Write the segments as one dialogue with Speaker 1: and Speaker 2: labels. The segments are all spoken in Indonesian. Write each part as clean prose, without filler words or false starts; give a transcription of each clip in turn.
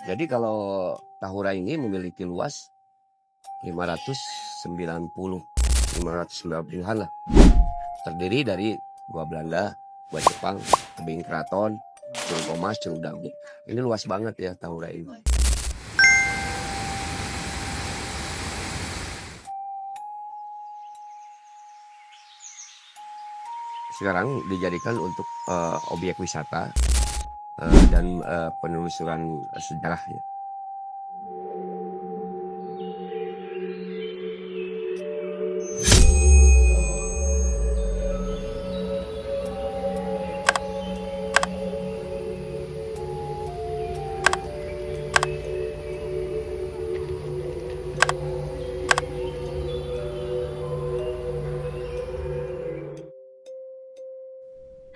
Speaker 1: Jadi kalau Tahura ini memiliki luas 590-590-an lah. Terdiri dari gua Belanda, gua Jepang, tebing keraton, Curug Omas, Curug Dago. Ini luas banget ya Tahura ini. Sekarang dijadikan untuk objek wisata dan penelusuran sejarah ya.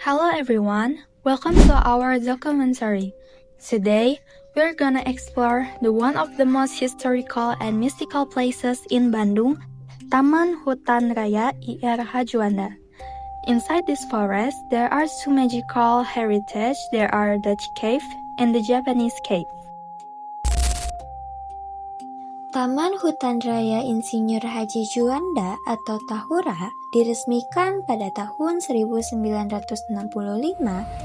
Speaker 2: Hello everyone, welcome to our documentary. Today, we're gonna explore the one of the most historical and mystical places in Bandung, Taman Hutan Raya IR Juanda. Inside this forest, there are two magical heritage. There are Dutch cave and the Japanese cave.
Speaker 3: Taman Hutan Raya Insinyur Haji Juanda atau Tahura diresmikan pada tahun 1965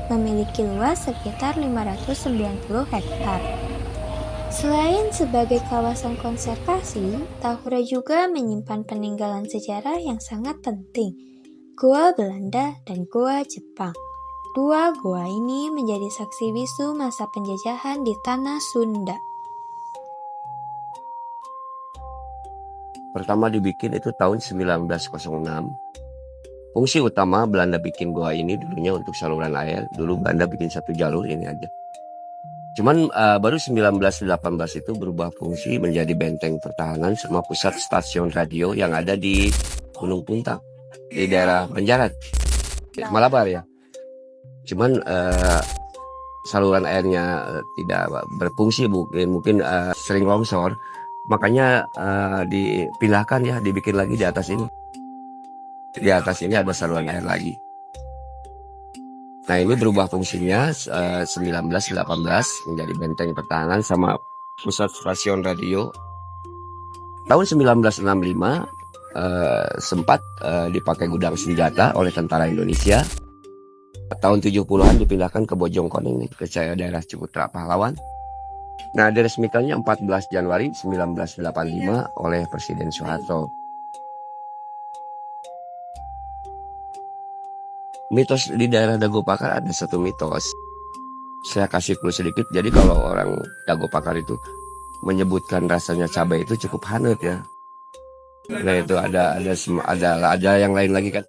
Speaker 3: memiliki luas sekitar 590 hektar. Selain sebagai kawasan konservasi, Tahura juga menyimpan peninggalan sejarah yang sangat penting, Goa Belanda dan Goa Jepang. Dua goa ini menjadi saksi bisu masa penjajahan di tanah Sunda.
Speaker 1: Pertama dibikin itu tahun 1906. Fungsi utama Belanda bikin goa ini dulunya untuk saluran air. Dulu Belanda bikin satu jalur ini aja. Cuman baru 1918 itu berubah fungsi menjadi benteng pertahanan sama pusat stasiun radio yang ada di Gunung Puntang di daerah Banjarat, Malabar ya. Cuman saluran airnya tidak berfungsi, mungkin sering longsor. Makanya dipindahkan ya, dibikin lagi di atas ini. Di atas ini ada saluran air lagi. Nah ini berubah fungsinya 1918 menjadi benteng pertahanan sama pusat stasiun radio. Tahun 1965 sempat dipakai gudang senjata oleh tentara Indonesia. Tahun 70-an dipindahkan ke Bojongkoneng, ke daerah Ciputra Pahlawan. Nah, diresmikannya 14 Januari 1985 oleh Presiden Soeharto. Mitos di daerah Dago Pakar ada satu mitos. Saya kasih clue sedikit. Jadi kalau orang Dago Pakar itu menyebutkan rasanya cabai itu cukup hangat ya. Nah itu ada yang lain lagi kan.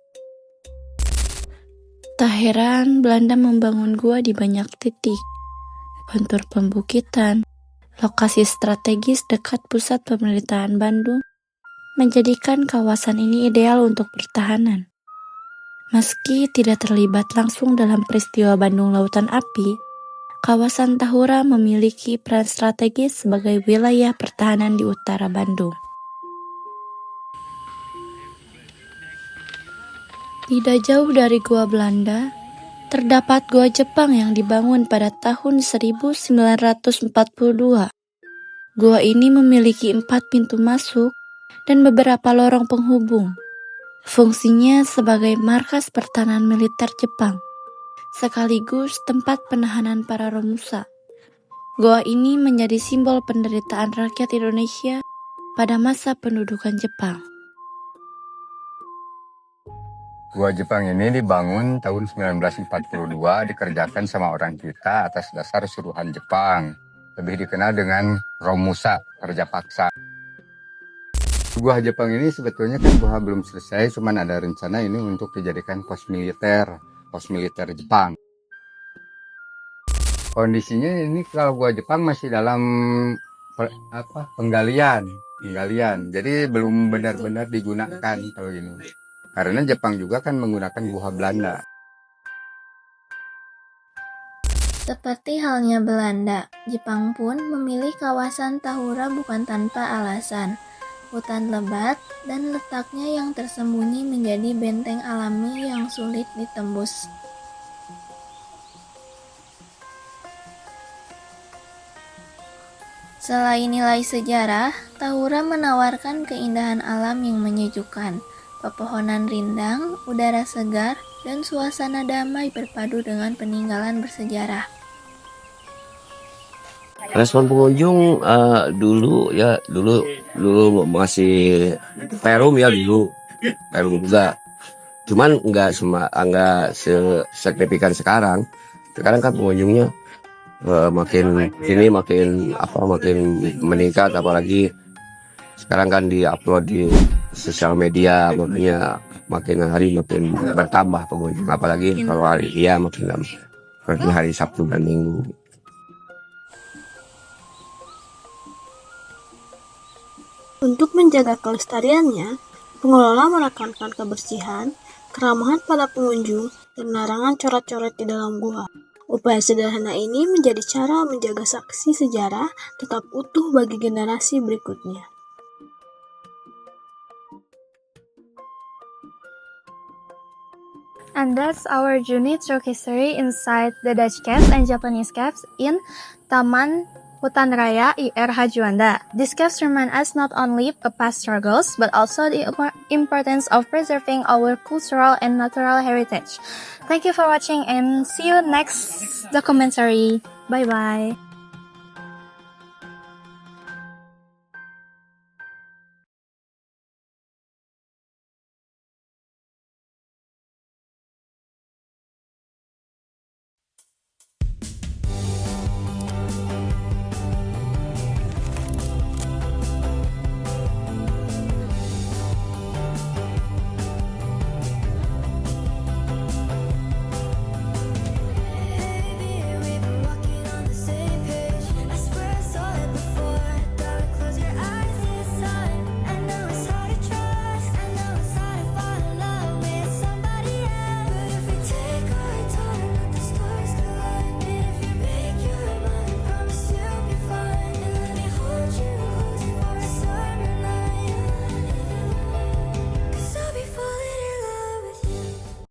Speaker 4: Tak heran Belanda membangun gua di banyak titik. Kontur pembukitan, lokasi strategis dekat pusat pemerintahan Bandung, menjadikan kawasan ini ideal untuk pertahanan. Meski tidak terlibat langsung dalam peristiwa Bandung Lautan Api, kawasan Tahura memiliki peran strategis sebagai wilayah pertahanan di utara Bandung. Tidak jauh dari Gua Belanda, terdapat Gua Jepang yang dibangun pada tahun 1942. Gua ini memiliki 4 pintu masuk dan beberapa lorong penghubung. Fungsinya sebagai markas pertahanan militer Jepang, sekaligus tempat penahanan para Romusa. Gua ini menjadi simbol penderitaan rakyat Indonesia pada masa pendudukan Jepang.
Speaker 5: Gua Jepang ini dibangun tahun 1942, dikerjakan sama orang kita atas dasar suruhan Jepang. Lebih dikenal dengan Romusa, kerja paksa. Gua Jepang ini sebetulnya kan gua belum selesai, cuman ada rencana ini untuk dijadikan pos militer Jepang. Kondisinya ini kalau gua Jepang masih dalam penggalian. Jadi belum benar-benar digunakan kalau ini. Karena Jepang juga kan menggunakan gua Belanda.
Speaker 3: Seperti halnya Belanda, Jepang pun memilih kawasan Tahura bukan tanpa alasan. Hutan lebat dan letaknya yang tersembunyi menjadi benteng alami yang sulit ditembus. Selain nilai sejarah, Tahura menawarkan keindahan alam yang menyejukkan. Pepohonan rindang, udara segar, dan suasana damai berpadu dengan peninggalan bersejarah.
Speaker 1: Respon pengunjung dulu masih Perum ya dulu Perum juga. Cuman nggak signifikan sekarang. Sekarang kan pengunjungnya makin meningkat, apalagi sekarang kan diupload di sosial media, makanya makin hari makin bertambah pengunjung, apalagi kalau hari makin hari Sabtu dan Minggu.
Speaker 6: Untuk menjaga kelestariannya, pengelola menekankan kebersihan, keramahan pada pengunjung, dan larangan coret-coret di dalam gua. Upaya sederhana ini menjadi cara menjaga saksi sejarah tetap utuh bagi generasi berikutnya.
Speaker 2: And that's our journey through history inside the Dutch caves and Japanese caves in Taman Hutan Raya IR Juanda. These caves remind us not only of past struggles, but also the importance of preserving our cultural and natural heritage. Thank you for watching and see you next documentary. Bye-bye.